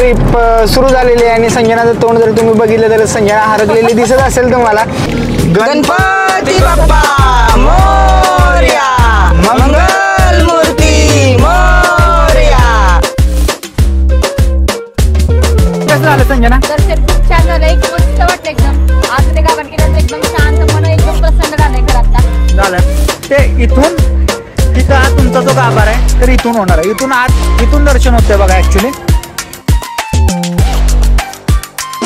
Trip सुरू झालेली आहे आणि संजनाचं तोंड जर तुम्ही बघितलं तर संजना हरकलेली दिसत असेल तुम्हाला. गणपती बाप्पा मोरया, मंगल मूर्ती मोरया. कसं झालं संजना? दर्शन खूप छान झालं, एक मस्त वाटलं एकदम. आज ते गावात गेल्यानंतर एकदम शांत मन, एकदम प्रसन्न झालंय घरात. झालं ते इथून तिथं हा तुमचा जो गाभार आहे तर इथून होणार आहे, इथून आत इथून दर्शन होतंय बघा ऍक्च्युली.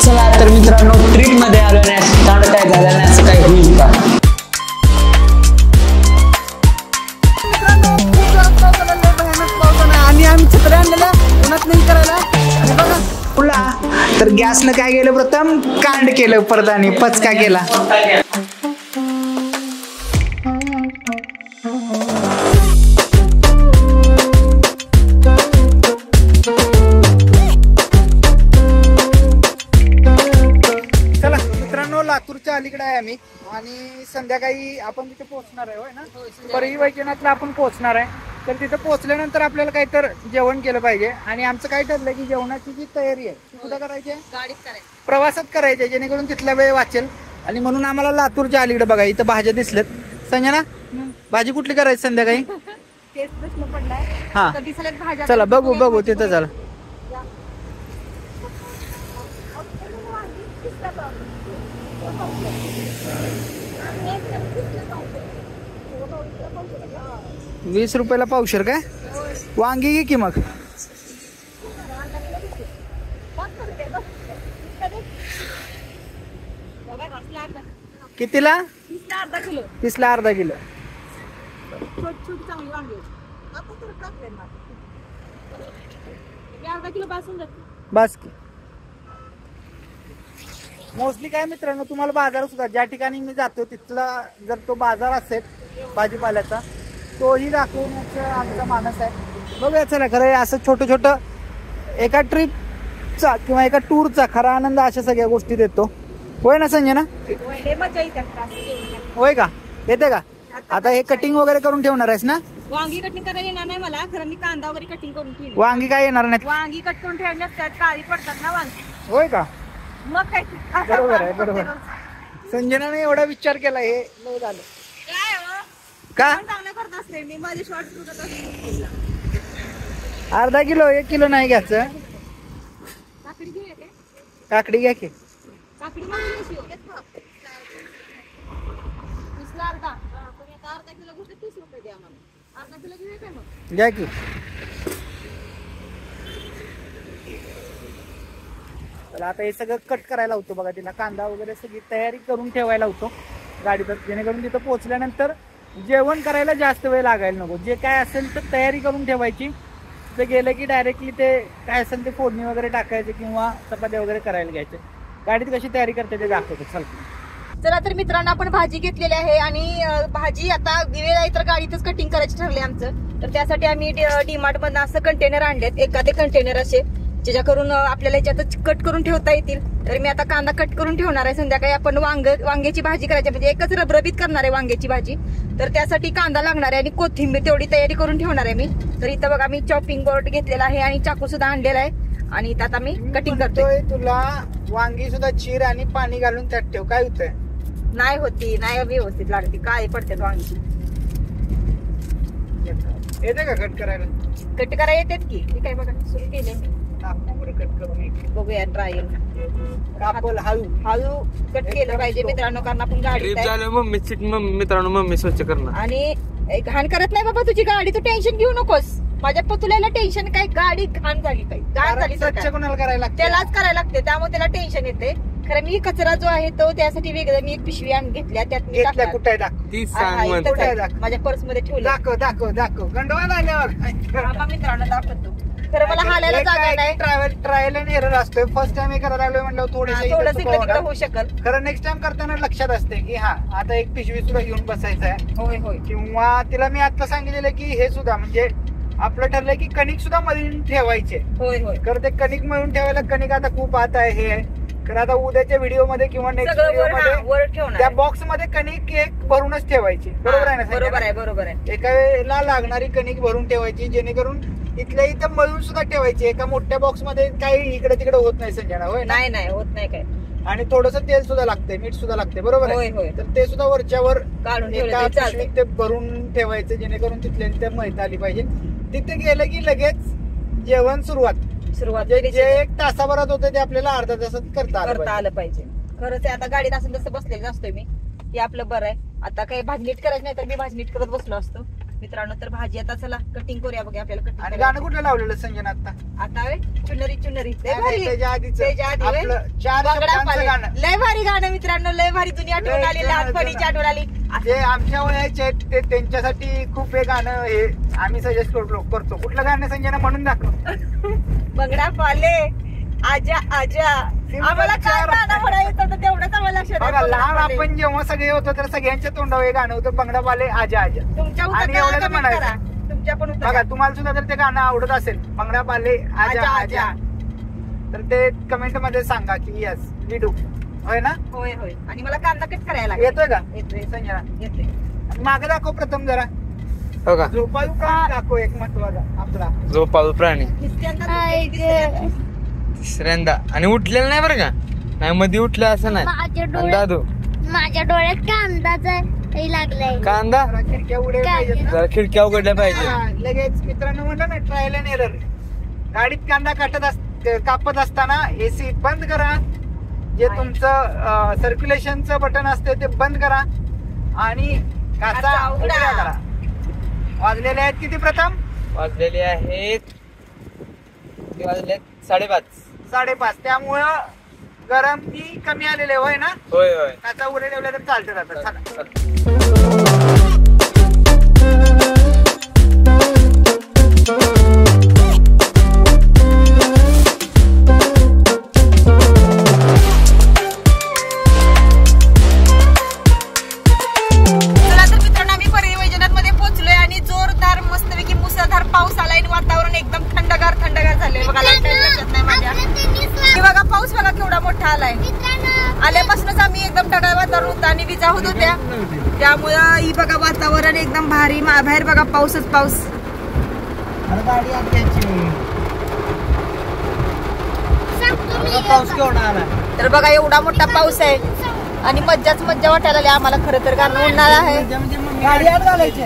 चला तर मित्रांनो, ट्रिप मध्ये आलो नाही असं काय झालं नाही असं काही होईल का? आणि आम्ही छत्र्या आणलेल्या उन्हात नाही करायला. आणि बघा पुला तर गॅसनं काय केलं, प्रथम कांड केलं, परत आणि पचका केला. लातूरच्या अलीकडे आहे आम्ही आणि संध्याकाळी आपण तिथे पोहोचणार आहे. होय ना, परळी वैजनाथला आपण पोहोचणार आहे. तर तिथे पोहोचल्यानंतर आपल्याला काहीतरी जेवण केलं पाहिजे आणि आमचं काय ठरलंय की जेवणाची जी तयारी आहे ती कुठं करायची आहे, गाडीत करायचं, प्रवासात करायची, जेणेकरून तिथला वेळ वाचेल. आणि म्हणून आम्हाला लातूरच्या अलीकडे बघा इथं भाज्या दिसल्यात. संजना, भाजी कुठली करायची संध्याकाळी? तेच प्रश्न पडलाय. हा कधी सलग भाज्या चला बघू तिथं. चला ₹20 पावशेर काय? वांगी घे की मग. कितीला? 30ला अर्धा किलो. बस की. मोस्टली काय मित्रांनो, तुम्हाला बाजार सुद्धा ज्या ठिकाणी मी जातो तिथला जर तो बाजार असेल भाजीपाल्याचा तोही दाखवण्याचा आमचा मानस आहे. बघूया चला. खरं असं छोटं छोटं एका ट्रिपचा किंवा एका टूरचा खरा आनंद अशा सगळ्या गोष्टी देतो. होय ना संजना? होय का? येते का? आता हे कटिंग वगैरे करून ठेवणार आहेस ना? वांगी कटिंग करायला येणार नाही मला, खरं मी कांदा वगैरे कटिंग करून ठेवली. वांगी काय येणार नाही? वांगी कट करून ठेवल्यात, त्यात काळी पडतात ना वांगी. होय का? मग काय, बरोबर आहे, बरोबर. संजनाने एवढा विचार केला, हे नाही झालं का? चांगलं करत असते मी, माझे शॉर्ट करत असते. अर्धा किलो 1 किलो नाही घ्यायचं. काकडी घेऊया काय? काकडी घ्या की. काकडी मागवली अर्धा किलो गोष्ट ₹30 द्या मला. अर्धा किलो घेऊया काय मग? घ्या की. चला आता हे सगळं कट करायला होतो बघा. तिला कांदा वगैरे सगळी तयारी करून ठेवायला होतो गाडीत, जेणेकरून तिथं पोहोचल्यानंतर जेवण करायला जास्त वेळ लागायला नको. जे काय असेल तर तयारी करून ठेवायची. ते गेलं की डायरेक्टली ते काय असेल ते फोडणी वगैरे टाकायचे किंवा चपात्या वगैरे करायला घ्यायचे. गाडीत कशी तयारी करते ते दाखवतो. चला तर मित्रांनो, आपण भाजी घेतलेली आहे आणि भाजी आता वेळ आहे तर गाडीतच कटिंग करायची ठरले आमचं. तर त्यासाठी आम्ही डीमार्ट मधून असं कंटेनर आणलेत, एखादे कंटेनर असे ज्याच्याकरून आपल्याला याच्यात कट करून ठेवता येतील. तर मी आता कांदा कट करून ठेवणार आहे. संध्याकाळी आपण वांग्याची भाजी करायची, म्हणजे एकच रबरबीत करणार आहे वांग्याची भाजी. तर त्यासाठी कांदा लागणार आहे आणि कोथिंबीर तेवढी तयारी करून ठेवणार आहे मी. तर इथं बघा मी चॉपिंग बोर्ड घेतलेला आहे आणि चाकू सुद्धा आणलेला आहे आणि इथं आता मी कटिंग करतोय. तुला वांगी सुद्धा चीर आणि पाणी घालून त्यात ठेव, काय होतंय? नाही होती, नाही व्यवस्थित लागते, काय पडते वांगी. येते का कट करायला? कट करायला येतात की, मी काय बघा सुरू केले. कट करून बघूया ट्रायल. कापल हळू कट केलं पाहिजे मित्रांनो, कारण आपण गाडी मित्रांनो मम्मी स्वच्छ करणार आणि घाण करत नाही बाबा तुझी गाडी, तू टेन्शन घेऊ नकोस. माझ्या पतुल्याला टेन्शन काय, गाडी घाण झाली काय, घाण झाली स्वच्छ कोणाला करायला लागते? त्यालाच करायला लागते, त्यामुळे त्याला टेन्शन येते. खरं मी कचरा जो आहे तो त्यासाठी वेगळं मी एक पिशवी घेतल्या, त्यात मी कुठे माझ्या पर्स मध्ये ठेवलं. दाखव गंडवायला आल्यावर मित्रांनो दाखवतो. खरं मला हालायला जागा नाही. ट्रायल अँड एरर असतोय. फर्स्ट टाइम हे करायला लागलोय म्हणलं थोडंसं होऊ शकल. खरं नेक्स्ट टाइम करताना लक्षात असते की हा आता एक पिशवी सुद्धा घेऊन बसायचं आहे. होय होय. किंवा तिला मी आता सांगितलेलं की हे सुद्धा म्हणजे आपलं ठरलंय की कणिक सुद्धा मळून ठेवायचे. होय होय. खरं ते कणिक मळून ठेवायला कणिक आता खूप आता हे तर आता उद्याच्या व्हिडिओ मध्ये किंवा नेक्स्ट सगळं व्हिडिओ मध्ये वर ठेवणार. त्या बॉक्स मध्ये कणिक एक भरूनच ठेवायची. बरोबर आहे ना? बरोबर आहे, बरोबर आहे. एका वेळेला लागणारी कणिक भरून ठेवायची, जेणेकरून इथल्या इथं मळून सुद्धा ठेवायची. एका मोठ्या बॉक्स मध्ये काही इकडे तिकडे होत नाही संजना, होय ना? नाही होत नाही काय. आणि थोडस तेल सुद्धा लागतंय, मीठ सुद्धा लागतंय. बरोबर होय, आहे? होय. तर ते सुद्धा वरच्यावर काढून ठेवलं एका तरी चालतंय. पिशवीत ते भरून ठेवायचं, जेणेकरून तिथल्या तिथे माहिती आली पाहिजे. तिथे गेलं की लगेच जेवण सुरुवात जे एक तासाभरात होतं ते आपल्याला अर्धा तासात करता आलं पाहिजे. खरंच आहे. आता गाडीत असं जसं बसलेलं असतोय मी, हे आपलं बरं आहे. आता काही भाजी नीट करायची नाही तर मी भाजी नीट करत बसलो असतो मित्रांनो. तर भाजी आता चला कटिंग करूया बघा आपल्याला. आणि कटिंग गाणं कुठलं लावलेलं संजना आता चुनरी त्याच्या आधीच आपलं 4 शब्दांचं गाणं. लय भारी गाणं मित्रांनो, लय भारी जुनी आठवण आली, लहानपणीची आठवण आली. जे आमच्या वयाचे आहेत ते त्यांच्यासाठी खूप हे गाणं हे आम्ही सजेस्ट करतो. कुठलं गाणं संजना म्हणून दाखव. बंगडा पाले आजा आजा. आम्हाला काय गाणं म्हणायचं होतं तेवढंच आम्हाला लक्षात आहे. बघा, लहान आपण जेव्हा सगळे होतो तर सगळ्यांच्या तोंडावर हे गाणं होतं, बंगडा पाले आजा आजा. तुमच्या आणि एवढंच म्हणायचं. तुमच्या पण बघा, तुम्हाला सुद्धा जर ते गाणं आवडत असेल, बंगडा पाले आजा आजा, तर ते कमेंट मध्ये सांगा की यस वी डू. होय ना? होय होय. आणि मला कांदा कट करायला येतोय का? येतोय संजना येतोय. मागे दाखव प्रथम जरा. बघा, झोपाळू प्राणी दाखव एक महत्वाचा आपला. झोपाळू प्राणी तिसऱ्यांदा तिसऱ्यांदा. आणि उठलेलं नाही बरं का, नाही मध्ये उठलं असं नाही. दादू, माझ्या डोळ्यात कांदाचा लागलाय. कांदा जरा खिडक्या उघड्या पाहिजेत ना. जरा खिडक्या उघडल्या पाहिजे. हा, लगेच मित्रांनो म्हणलं ना, ट्रायल अँड एरर. गाडीत कांदा कापत असताना एसी बंद करा, जे तुमचं सर्क्युलेशनचं बटन असते ते बंद करा आणि काचा उघड्या करा. वाजलेले आहेत किती प्रथम? वाजलेले आहेत 5:30. त्यामुळं गरम ती कमी आलेले होय ना. होय होय. काचा उघडे ठेवल्या तर चालते राहतात. चला. पाऊस आलाय आणि वातावरण एकदम थंडगार झालंय बघा. बघा पाऊस बघा केवढा मोठा आलाय. आल्यापासूनच आम्ही एकदम ढगाळ वातावरण होतं आणि विजा होत होत्या, त्यामुळं ही बघा वातावरण एकदम भारी. बाहेर बघा पाऊसच पाऊस. पाऊस केवढा आला. तर बघा एवढा मोठा पाऊस आहे आणि मज्जाच मज्जा वाटायला लागली आम्हाला खरं तर, कारण उन्हाळा आहे. गाडी आत घालायची.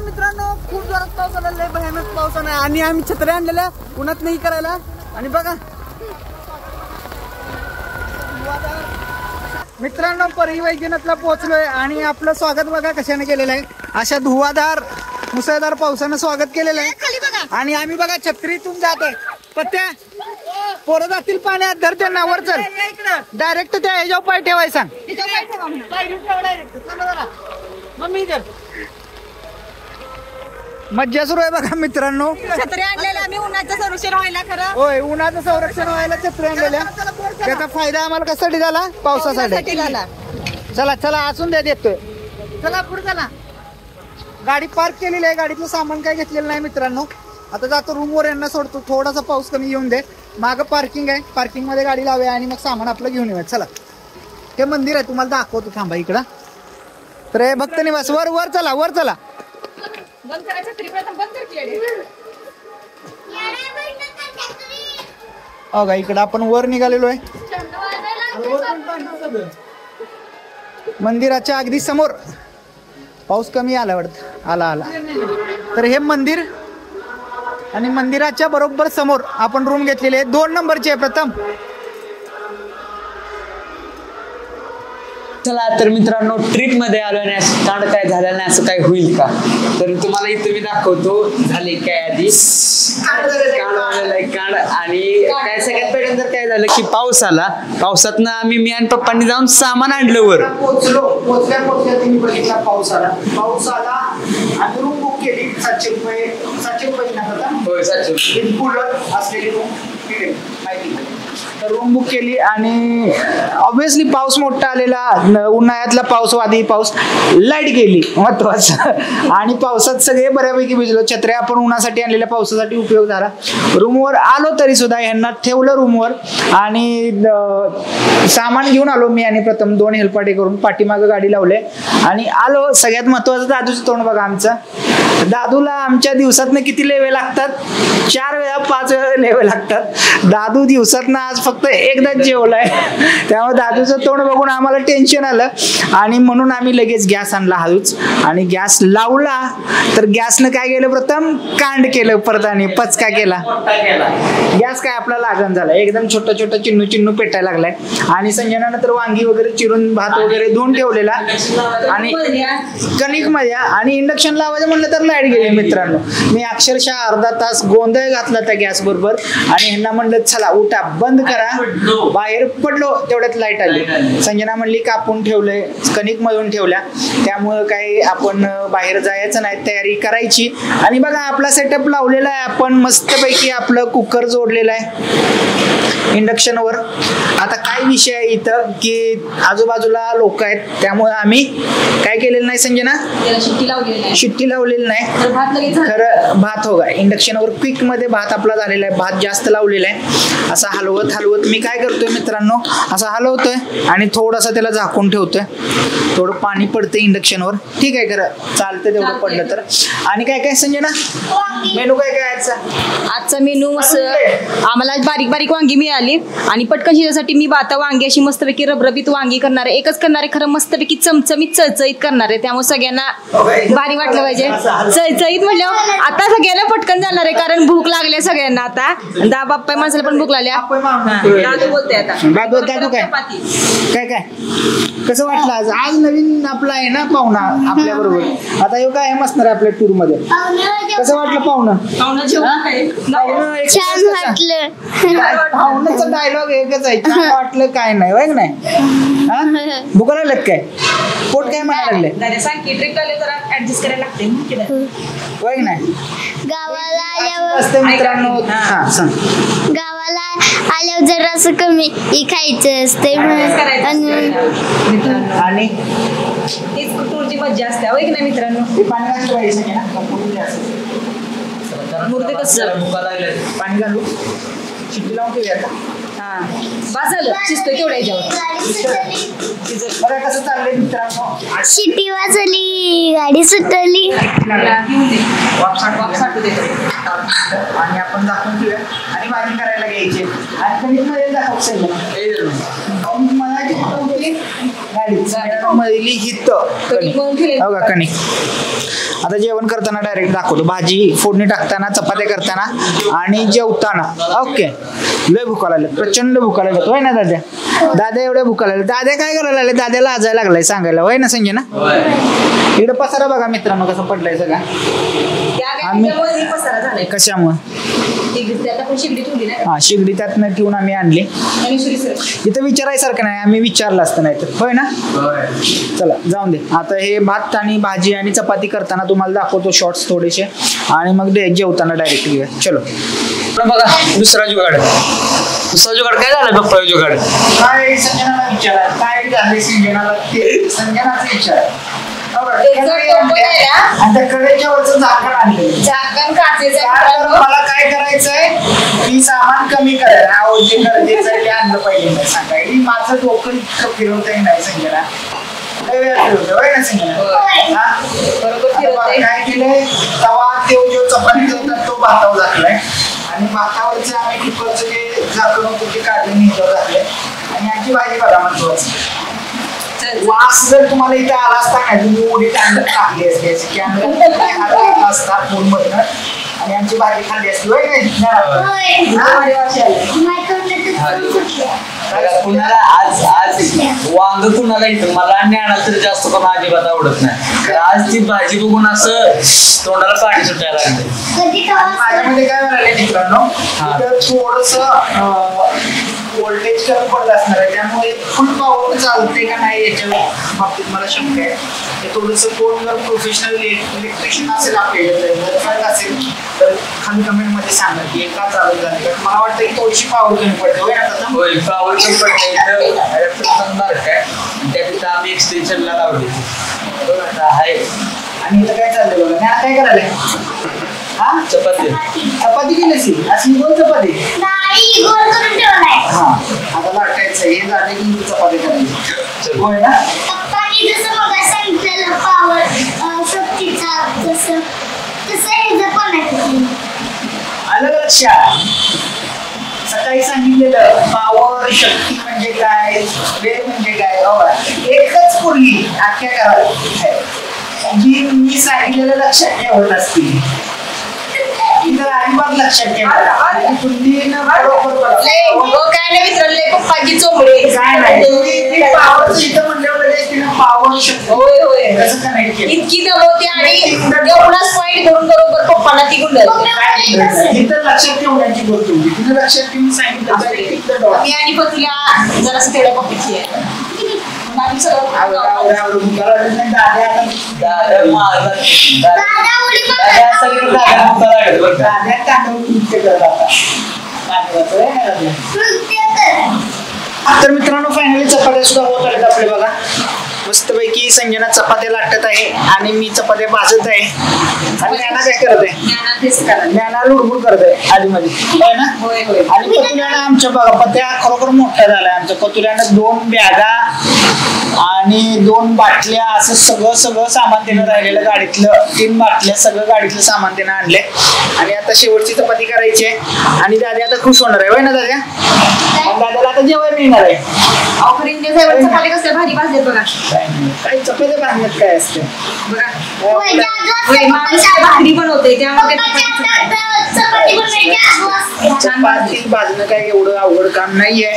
मित्रांनो खूप जोरात पाऊस आला, लय भयानक पाऊस आला आणि आम्ही छत्र्या आणलेल्या उन्हात नाही करायला. आणि बघा मित्रांनो, परळी वैजनाथला पोहोचलोय आणि आपलं स्वागत बघा कशाने केलेलं आहे. अशा धुवाधार मुसळधार पावसानं स्वागत केलेलं आहे. आणि आम्ही बघा छत्रीतून जातोय. पत्त्या पोरं जातील पाण्यात, धर त्यांना वर चल. डायरेक्ट त्या ह्याच्यावर पाय ठेवाय सांग. मज्जा सुरू आहे बघा मित्रांनो. छत्री आणलेल्या आम्ही उन्हाचं संरक्षण व्हायला खरं. होय, उन्हाचं संरक्षण व्हायला छत्री आणलेल्या. त्याचा फायदा आम्हाला कशासाठी झाला? पावसासाठी झाला. चला चला असून द्या, देतोय. चला पुढे चला. गाडी पार्क केलेली आहे, गाडीतलं सामान काय घेतलेलं नाही मित्रांनो. आता जातो रूमवर, यांना सोडतो. थोडासा पाऊस कमी येऊन दे. मागं पार्किंग आहे, पार्किंग मध्ये गाडी लावूया आणि मग सामान आपलं घेऊन येऊया. चला, हे मंदिर आहे, तुम्हाला दाखवतो. थांबा इकडं. तर हे भक्त निवास. वर वर चला, वर चला. बंद करायचं छत्री प्रथम बंद करते. अगं इकडं आपण वर निघालेलो आहे मंदिराच्या अगदी समोर. पाऊस कमी आला वाटत. आला. तर हे मंदिर आणि मंदिराच्या बरोबर समोर आपण रूम घेतलेली आहे. 2 नंबरची आहे प्रथम. चला तर मित्रांनो, ट्रिप मध्ये आलो आणि स्टार्ट काय झालं नाही असं काय होईल का, तर तुम्हाला इथं मी दाखवतो. झाले काय आधी काढ आणि काय सगळ्यात पहिल्यांदा काय झालं की पाऊस आला. पावसातनं आम्ही मी आणि पप्पांनी जाऊन सामान आणलं वर. पोचल्या तुम्ही बघितला पाऊस आला. आम्ही रूम बुक केली. 700 रुपये ना. होय, 700 कूलर असलेली रूम माहिती. रूम बुक केली आणि ऑब्विसली पाऊस मोठा आलेला, उन्हाळ्यातला पाऊस, वादळी पाऊस, लाईट गेली महत्वाचं आणि पावसात सगळे बऱ्यापैकी भिजलो. छत्र्या आपण उन्हासाठी आणलेल्या पावसासाठी उपयोग झाला. रूमवर आलो तरी सुद्धा ह्यांना ठेवलं रूमवर आणि सामान घेऊन आलो मी आणि प्रथम 2 हेलपाटे करून पाठीमागं गाडी लावले आणि आलो. सगळ्यात महत्वाचं दादूचं तोंड बघा आमचं. दादूला आमच्या दिवसातनं किती लेवे लागतात? 4 वेळा 5 वेळा लेवे लागतात. दादू दिवसातनं आज फक्त एकदाच जेवलाय. त्यामुळे दादूचं तोंड बघून आम्हाला टेन्शन आलं आणि म्हणून आम्ही लगेच गॅस आणला हळूच आणि गॅस लावला तर गॅसनं काय केलं? प्रथम कांड केलं, परत आणि पचका केला. गॅस काय आपला लागण झाला. एकदम छोटा छोटा चिन्नू चिन्नू पेटायला लागलाय आणि संजनानं तर वांगी वगैरे चिरून भात वगैरे धुवून ठेवलेला आणि कणिक मध्ये आणि इंडक्शन लावायचं म्हणलं तर लाईट गेली. मित्रांनो मी अक्षरशः अर्धा तास गोंधळ घातला त्या गॅस बरोबर आणि ह्यांना म्हणलं चला उठा बंद करा. बाहेर पडलो तेवढ्यात लाईट आली. संजना म्हणली कापून ठेवलंय, कणिक मळून ठेवल्या, त्यामुळं काही आपण बाहेर जायचं नाही, तयारी करायची. आणि बघा आपला सेटअप लावलेला आहे आपण मस्तपैकी. आपलं कुकर जोडलेलं आहे इंडक्शनवर. आता काय विषय आहे इथं की आजूबाजूला लोक आहेत त्यामुळे आम्ही काय केलेलं नाही संजना, शिट्टी लावलेली नाही. खरं भात हो का इंडक्शनवर क्विक मध्ये भात आपला झालेला आहे. भात जास्त लावलेला आहे. असा हलवत हलवत मी काय करतोय मित्रांनो, असं हलवतोय आणि थोडंसं त्याला झाकून ठेवतोय. थोडं पाणी पडतं इंडक्शनवर, ठीक आहे, खरं चालतं तेवढं पडलं तर. आणि काय काय संजना मेनू काय काय आजचा मेनू आम्हाला बारीक बारीक वांगी मिळाली आणि पटकन शिजायसाठी मी आता वांगी अशी मस्तपैकी रबरबीत वांगी करणार आहे. एकच करणार आहे, खरं मस्तपैकी चमचमीत चळचळीत करणार आहे. त्यामुळे सगळ्यांना भारी वाटलं पाहिजे. चळचळीत म्हटल्यावर आता सगळ्यांना पटकन जाणार आहे कारण भूक लागली सगळ्यांना. आता दहा बाप्पा माणसाला पण भूक लागल्या. दादू बोलते आता. दादू काय काय काय कसं वाटलं आज? आज नवीन आपला आहे ना पाहुणा आपल्या बरोबर. आता हे काय मस्त आपल्या टूर मध्ये कसं वाटलं पाहुणं? छान वाटलं. पाहुण्याचा डायलॉग एकच आहे, छान वाटलं काय नाही होय नाही. भूक लागलं काय? पोट काय म्हणायला लागले? होय नाही. गावाला आल्यावर मित्रांनो गावाला आल्यावर जरा असं कमी खायचं असते आणि टूरची मज्जा असते होय की नाही मित्रांनो. मुर्दे कसं पाणी घालू शिट्टी लावून ठेवूया का? हा बस झालं शिजतोय तेवढ्या याच्यावर. बरं कसं चाललंय मित्रांनो? शिट्टी वाजली, गाडी सुटली. आणि आपण दाखवून ठेवूया आणि बारीक करायला घ्यायचे आणि कणिक मध्ये दाखवलं कणिक. आता जेवण करताना डायरेक्ट दाखवतो, भाजी फोडणी टाकताना, चपात्या करताना आणि जेवताना. ओके लय भुका लागले, प्रचंड भुका लागले होय ना दाद्या? दाद्या एवढ्या भुका लागले. दाद्या काय करायला लागले? दाद्याला आजायला लागलाय सांगायला होय ना संजना? इकडे पसारा बघा मित्रांनो कसं पडलाय सगळा. आम्ही कशामुळे शिगडी त्यातनं ठेवून आम्ही आणली. इथं विचारायसारखं नाही, आम्ही विचारलं असतं नाही तर होय ना. चला जाऊन दे. आता हे भात आणि भाजी आणि चपाती करताना तुम्हाला दाखवतो शॉर्ट्स थोडेसे आणि मग जेवताना डायरेक्ट घेऊया. चलो बघा दुसरा जुगाड. दुसरा जुगाड काय झालं बघ? जुगाड काय संजनाला विचारा काय झाले? संजनाला ते संजनाचा विचार. मला काय करायचंय की सामान कमी करायला जे गरजेचं आहे ते आणलं पाहिजे सांगाय. माझं डोकं इतकं फिरवतही नाही संजना. काय केलंय तवा तो जो चपातीचा होता तो भातावर टाकलाय आणि भातावरचे आम्ही कुकरचं जे झाकण होतं ते काढून ह्याच्यावर टाकलंय आणि याची भाजी बघा महत्वाची. वास जर तुम्हाला इथे आला असता ना तुम्ही उडी कांदा टाकली असते असता फोन मधनं आणि आमची भाजी खाल्ली असती होय कुणाला आज वांग कुणाला येतं मला ज्ञानाला तर जास्त पण अजिबात आवडत नाही. आज ती भाजी बघून असं तोंडाला पाणी सुटायला लागलं. माझ्यामध्ये काय म्हणाले मित्रांनो थोडस व्होल्टेज कमी पडलं असणार आहे त्यामुळे फुल पॉवर चालते का नाही याच्या बाबतीत मला शंका आहे. हे थोडंसं कोण जर प्रोफेशनल इलेक्ट्रिशियन असेल आपल्याला असेल तर खाली कमेंट मध्ये सांगा की हे का चालू झालं. कारण मला वाटतं की थोडीशी पावर कमी पडते होय ना प्रथम? होय पावर पण पडते काय त्या तिथं आम्ही एक्सटेन्शनला लावली आता आहे. आणि इथं काय चाललंय बघा. ज्ञान काय करायलंय? हा चपाती चपाती केली अशी गोल चपाती. नाही गोल करून ठेवलाय. हा आता लाटायचं हे झालं की चपाती करायची होय ना. पप्पानी जसं मग सांगितलेलं पावर शक्तीचा तसं हे जर पण आहे. आलं का लक्षात? सकाळी सांगितलेलं पावर शक्ती म्हणजे काय, वेळ म्हणजे काय. एकच पूर्वी अख्ख्या घरात जी मी सांगितलेलं लक्षात ठेवत असतील इथं अजिबात लक्षात ठेवा. तुम्ही बरोबर काय नाही मित्रांनो पप्पाची चोमडे काय नाही पावर इथं म्हणल्यावर तिनं पावर शक्ती होय होय कसं कनेक्ट केलं. इतकी दमवते आणि एवढाच पॉईंट करून बरोबर पप्पाला ती गुंडल. इथं लक्षात ठेवण्याची गोष्ट होती. तिथं लक्षात ठेवून सांगितलं मी आणि पतुल्या जरासं तेवढ्या पप्पीची आहे. आम्ही सगळं दादा मारला दादा उडी दादा सगळं दादा हाताला लागलं बरं का. नृत्य करत नृत्य कर. तर मित्रांनो फायनली चपात्या सुद्धा होत आल्यात आपले बघा. मस्तपैकी संजना चपात्या लाटत आहे आणि मी चपात्या भाजत आहे. आणि ज्ञाना काय करत आहे? ज्ञाना लुडबुड करत आहे आधी मध्ये होय ना. होय होय आणि पतुल्यानं आमच्या बघा पत्या खरोखर मोठ्या झाल्या. आमच्या पतुल्यानं 2 बॅगा आणि 2 बाटल्या असं सगळं सामान त्यानं राहिलेलं गाडीतलं 3 बाटल्या सगळं गाडीतलं सामान त्यानं आणले. आणि आता शेवटची चपाती करायची आहे आणि दादा आता खुश होणार आहे होय ना दादा. दादाला आता जेवण मिळणार आहे. ऑफरिंग चपाती कसल्या भारी भाजलेत बघा. काही चपात्या बांधण्यात काय असते बघा होय, जादू होय, असते माणूस पप्पाच्या भाकरी बनवते त्यामुळे पप्पाच्या हातात चपाती बनवायची जादू असते. चपाती भाजणं काय एवढं अवघड काम नाहीये.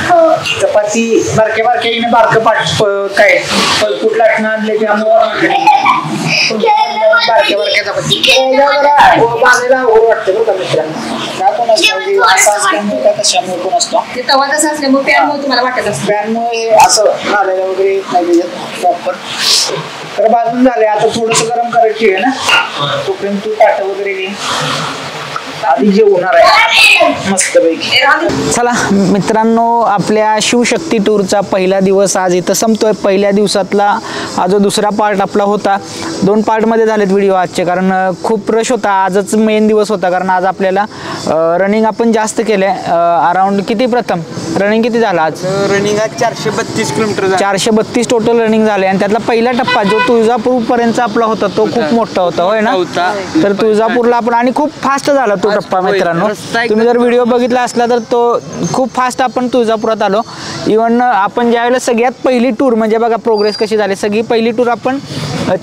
हो. चपाती बारक्या बारकं काय फलफूट लाटणं आणले त्यामुळे बारक्या चपाती बांधायला अवघड वाटतं बरं का मित्रांनो. काय पण असतं असं असल्यामुळे काय कशामुळे पण असतो. ते तवा तसा असल्यामुळे पॅनमुळे तुम्हाला वाटत असतं. पॅनमुळे असं घालायला वगैरे येत नाही त्याच्यात प्रॉपर. तर भाजून झाले आता थोडस गरम करायची आहे ना तोपर्यंत तू ताटं वगैरे घे. आधी जेवणार आहे मस्तपैकी. चला मित्रांनो आपल्या शिवशक्ती टूरचा पहिला दिवस आज इथं संपतोय. पहिल्या दिवसातला हा जो दुसरा पार्ट आपला होता 2 पार्टमध्ये झालेत व्हिडिओ आजचे. कारण खूप रश होता. आजच मेन दिवस होता कारण आज आपल्याला रनिंग आपण जास्त केलंय. अराउंड किती प्रथम रनिंग किती झालं आज? रनिंग आज 432 किलोमीटर 432 टोटल रनिंग झाले. आणि त्यातला पहिला टप्पा जो तुळजापूर पर्यंत आपला होता तो खूप मोठा होता होय ना. तर तुळजापूरला आपण आणि खूप फास्ट झाला तो टप्पा मित्रांनो. तुम्ही जर व्हिडिओ बघितला असला तर तो खूप फास्ट आपण तुळजापुरात आलो. इव्हन आपण ज्यावेळेला सगळ्यात पहिली टूर म्हणजे बघा प्रोग्रेस कशी झाली. सगळी पहिली टूर आपण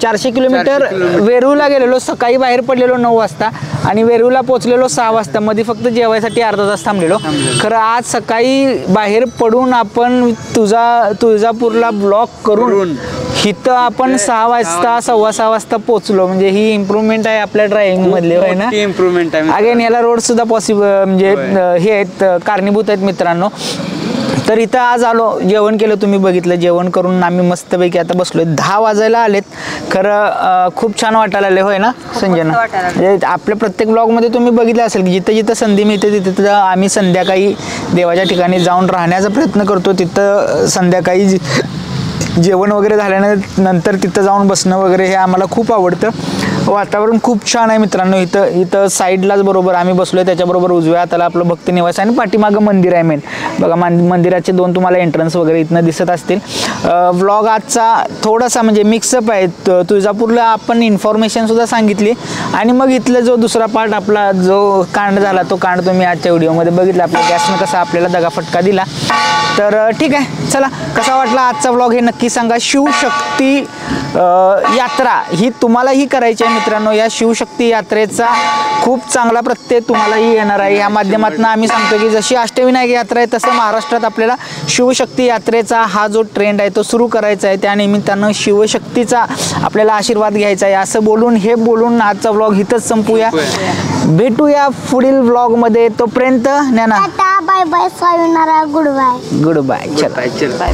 400 किलोमीटर वेरूळला गेलेलो. सकाळी बाहेर पडलेलो 9 वाजता आणि वेरूळला पोहोचलेलो 6 वाजता. मध्ये फक्त जेवायसाठी अर्धा तास थांबलेलो. खरं आज सकाळी बाहेर पडून आपण तुळजापूरला ब्लॉक करून इथं आपण 6 वाजता 6:15 वाजता पोहोचलो. म्हणजे ही इम्प्रूव्हमेंट आहे आपल्या ड्रायव्हिंग मधली होय ना. इम्प्रूव्हमेंट आहे. अगेन याला रोड सुद्धा पॉसिबल म्हणजे हे आहेत कारणीभूत आहेत मित्रांनो. तर इथं आज आलो जेवण केलं तुम्ही बघितलं. जेवण करून आम्ही मस्तपैकी आता बसलोय. 10 वाजायला आलेत. खरं खूप छान वाटायला आले होय ना संजना. म्हणजे आपल्या प्रत्येक ब्लॉगमध्ये तुम्ही बघितलं असेल की जिथं जिथं संधी मिळते तिथं आम्ही संध्याकाळी देवाच्या ठिकाणी जाऊन राहण्याचा प्रयत्न करतो. तिथं संध्याकाळी जेवण वगैरे झाल्यानंतर तिथं जाऊन बसणं वगैरे हे आम्हाला खूप आवडतं. वातावरण खूप छान आहे मित्रांनो. इथं साईडलाच बरोबर आम्ही बसलोय. त्याच्याबरोबर उजव्या हाताला आपलं भक्त निवास आणि पाठीमागं मंदिर आहे मेन बघा. मंदिराचे 2 तुम्हाला एंट्रन्स वगैरे इथनं दिसत असतील. व्लॉग आजचा थोडासा म्हणजे मिक्सअप आहे. तुळजापूरला आपण इन्फॉर्मेशन सुद्धा सांगितली आणि मग इथलं जो दुसरा पार्ट आपला जो कांड झाला तो कांड तुम्ही आजच्या व्हिडिओमध्ये बघितला. आपल्या गॅसनं कसा आपल्याला दगाफटका दिला. तर ठीक आहे चला कसा वाटला आजचा व्लॉग हे नक्की सांगा. शिवशक्ती यात्रा ही तुम्हालाही करायची आहे मित्रांनो. या शिवशक्ती यात्रेचा खूप चांगला प्रत्यय तुम्हालाही येणार आहे. या माध्यमातून आम्ही सांगतो की जशी अष्टविनायक यात्रा आहे तसं महाराष्ट्रात आपल्याला शिवशक्ती यात्रेचा हा जो ट्रेंड आहे तो सुरू करायचा आहे. त्यानिमित्तानं शिवशक्तीचा आपल्याला आशीर्वाद घ्यायचा आहे असं बोलून आजचा व्लॉग इथंच संपूया. भेटूया पुढील व्लॉगमध्ये. तोपर्यंत ज्ञाना bye bye Swaminarayan goodbye. Goodbye. चला बाय.